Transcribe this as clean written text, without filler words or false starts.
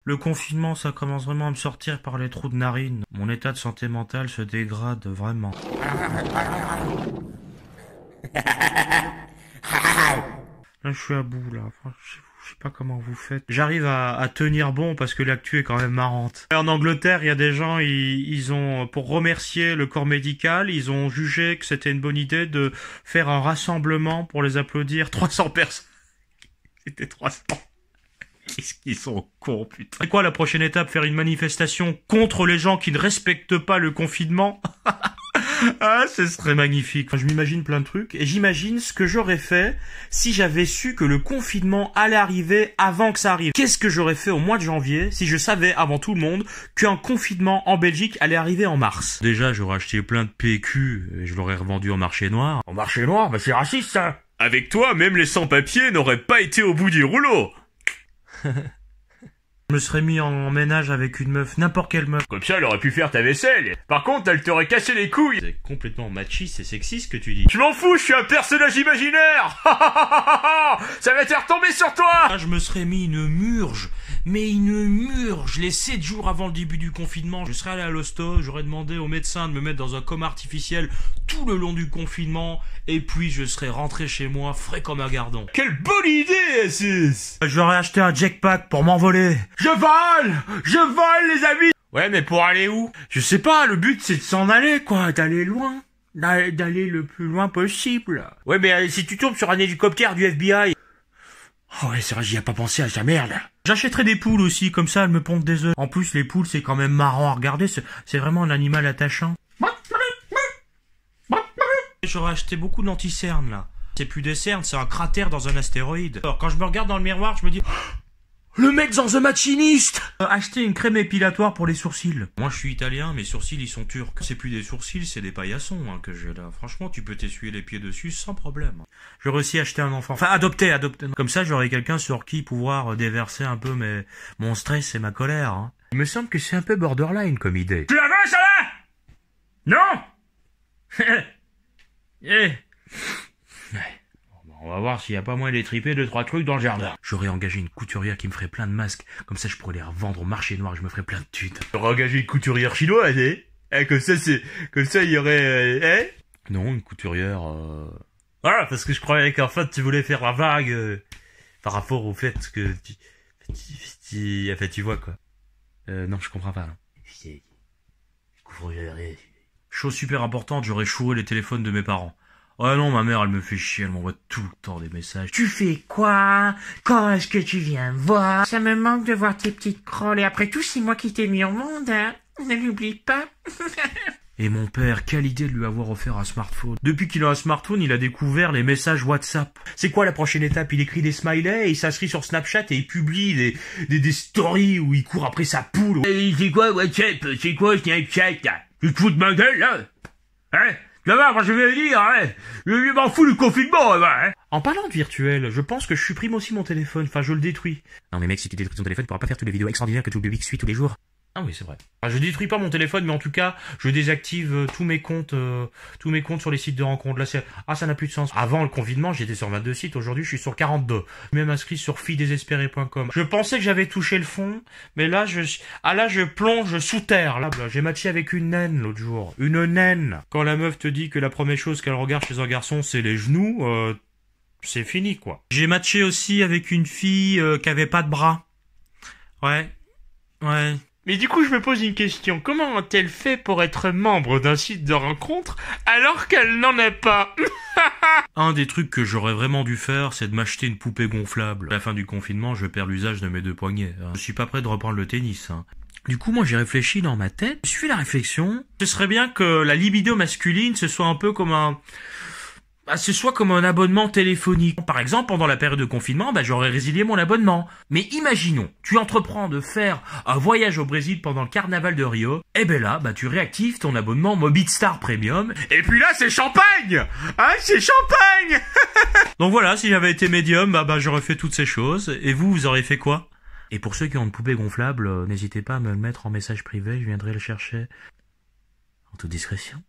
Le confinement, ça commence vraiment à me sortir par les trous de narine. Mon état de santé mentale se dégrade vraiment. Là, je suis à bout, là. Enfin, je sais pas comment vous faites. J'arrive à tenir bon parce que l'actu est quand même marrante. En Angleterre, il y a des gens, ils ont, pour remercier le corps médical, ils ont jugé que c'était une bonne idée de faire un rassemblement pour les applaudir. 300 personnes. C'était 300. Qu'est-ce qu'ils sont cons, putain. C'est quoi la prochaine étape? Faire une manifestation contre les gens qui ne respectent pas le confinement? Ah, ce serait magnifique. Je m'imagine plein de trucs et j'imagine ce que j'aurais fait si j'avais su que le confinement allait arriver avant que ça arrive. Qu'est-ce que j'aurais fait au mois de janvier si je savais avant tout le monde qu'un confinement en Belgique allait arriver en mars? Déjà, j'aurais acheté plein de PQ et je l'aurais revendu au marché noir. Au marché noir? Bah c'est raciste, ça. Avec toi, même les sans-papiers n'auraient pas été au bout du rouleau. Je me serais mis en ménage avec une meuf, n'importe quelle meuf. Comme ça, elle aurait pu faire ta vaisselle. Par contre, elle t'aurait cassé les couilles. C'est complètement machiste et sexiste ce que tu dis. Je m'en fous, je suis un personnage imaginaire. Ça va te retomber sur toi. Je me serais mis une murge. Mais une murge. Les 7 jours avant le début du confinement, je serais allé à l'hosto, j'aurais demandé au médecin de me mettre dans un coma artificiel tout le long du confinement, et puis je serais rentré chez moi frais comme un gardon. Quelle bonne idée, S6. J'aurais acheté un jetpack pour m'envoler. Je vole les amis. Ouais, mais pour aller où? Je sais pas, le but c'est de s'en aller, quoi, d'aller loin. D'aller le plus loin possible. Ouais, mais si tu tombes sur un hélicoptère du FBI... Oh ouais, c'est vrai, j'y ai pas pensé à sa merde. J'achèterais des poules aussi, comme ça elles me pondent des œufs. En plus, les poules, c'est quand même marrant à regarder, c'est vraiment un animal attachant. J'aurais acheté beaucoup d'anti-cernes, là. C'est plus des cernes, c'est un cratère dans un astéroïde. Alors, quand je me regarde dans le miroir, je me dis... Le mec dans The Machinist. Acheter une crème épilatoire pour les sourcils. Moi, je suis italien, mes sourcils, ils sont turcs. C'est plus des sourcils, c'est des paillassons que j'ai là. Franchement, tu peux t'essuyer les pieds dessus sans problème. J'aurais aussi acheté un enfant. Enfin, adopter. Comme ça, j'aurais quelqu'un sur qui pouvoir déverser un peu mon stress et ma colère. Il me semble que c'est un peu borderline comme idée. Tu la veux, ça là? Non. On va voir s'il n'y a pas moyen d'étriper 2-3 trucs dans le jardin. J'aurais engagé une couturière qui me ferait plein de masques. Comme ça, je pourrais les revendre au marché noir. Je me ferais plein de thunes. J'aurais engagé une couturière chinoise, comme ça, il y aurait... Non, une couturière... Voilà, parce que je croyais qu'en fait, tu voulais faire la vague par rapport au fait que... Enfin, tu vois, quoi. Non, je comprends pas, non. Chose super importante, j'aurais chouré les téléphones de mes parents. Ouais non, ma mère, elle me fait chier, elle m'envoie tout le temps des messages. Tu fais quoi? Quand est-ce que tu viens me voir? Ça me manque de voir tes petites crolles, et après tout, c'est moi qui t'ai mis au monde, hein. Ne l'oublie pas. Et mon père, quelle idée de lui avoir offert un smartphone. Depuis qu'il a un smartphone, il a découvert les messages WhatsApp. C'est quoi la prochaine étape? Il écrit des smileys, et il s'inscrit sur Snapchat, et il publie des stories où il court après sa poule. C'est quoi WhatsApp? C'est quoi Snapchat? Tu te fous de ma gueule, là? Hein? Tu vas voir, moi je vais le dire, je m'en fous du confinement, En parlant de virtuel, je pense que je supprime aussi mon téléphone, enfin je le détruis. Non mais mec, si tu détruis ton téléphone, tu pourras pas faire toutes les vidéos extraordinaires que tout le public suit tous les jours. Ah oui, c'est vrai. Enfin, je détruis pas mon téléphone, mais en tout cas, je désactive tous mes comptes sur les sites de rencontres. Là, ça n'a plus de sens. Avant le confinement, j'étais sur 22 sites. Aujourd'hui, je suis sur 42. Je suis même inscrit sur filledésespéré.com. Je pensais que j'avais touché le fond, mais là, je plonge sous terre. Là, j'ai matché avec une naine l'autre jour. Une naine. Quand la meuf te dit que la première chose qu'elle regarde chez un garçon, c'est les genoux, c'est fini, quoi. J'ai matché aussi avec une fille qui avait pas de bras. Ouais. Mais du coup, je me pose une question. Comment a-t-elle fait pour être membre d'un site de rencontre alors qu'elle n'en a pas? Un des trucs que j'aurais vraiment dû faire, c'est de m'acheter une poupée gonflable. À la fin du confinement, je perds l'usage de mes 2 poignets. Je suis pas prêt de reprendre le tennis. Du coup, moi, j'ai réfléchi dans ma tête. Je suis fait la réflexion. Ce serait bien que la libido masculine, ce soit un peu comme un abonnement téléphonique. Par exemple, pendant la période de confinement, j'aurais résilié mon abonnement. Mais imaginons, tu entreprends de faire un voyage au Brésil pendant le carnaval de Rio, et là, tu réactives ton abonnement Mobitstar Premium, et puis là, c'est champagne! C'est champagne! Donc voilà, si j'avais été médium, j'aurais fait toutes ces choses, et vous auriez fait quoi? Et pour ceux qui ont une poupée gonflable, n'hésitez pas à me le mettre en message privé, je viendrai le chercher en toute discrétion.